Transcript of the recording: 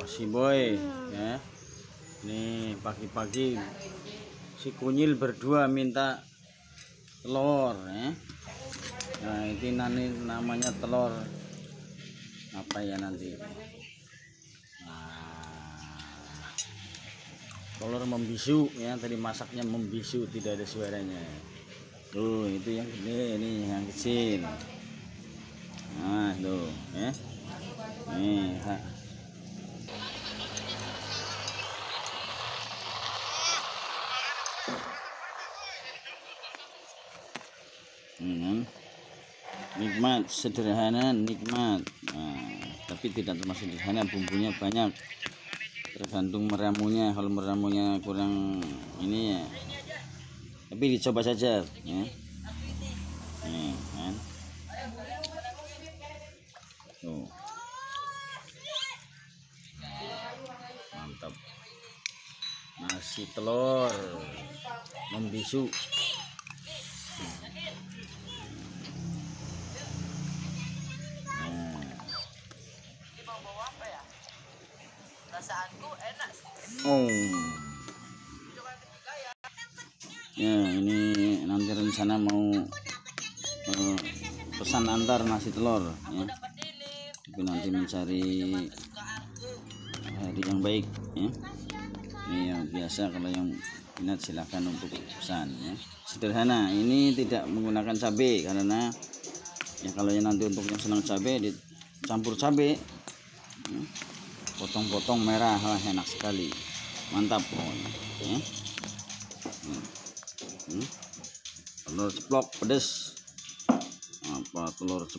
si boy ya. Nih pagi-pagi si kunyil berdua minta telur ya. Nah ini namanya telur apa ya nanti? Telur membisu ya, tadi masaknya membisu, tidak ada suaranya. Tuh itu yang gede, ini yang kecil. Nah tuh ya. Nih nikmat, sederhana, nikmat. Nah, tapi tidak termasuk sederhana, bumbunya banyak, tergantung meramunya. Kalau meramunya kurang ini ya, tapi dicoba saja ya. Nih kan tuh, mantap, nasi telur membisu. Oh ya, ini nanti rencana mau pesan antar nasi telur ya, tapi nanti mencari hari yang baik ya. Ini yang biasa, kalau yang minat silahkan untuk pesan ya. Sederhana, ini tidak menggunakan cabai karena ya kalau yang nanti untuk yang senang cabai dicampur cabai ya. Potong-potong merah, wah enak sekali, mantap pokoknya ya. Telur ceplok pedes, apa telur ceplok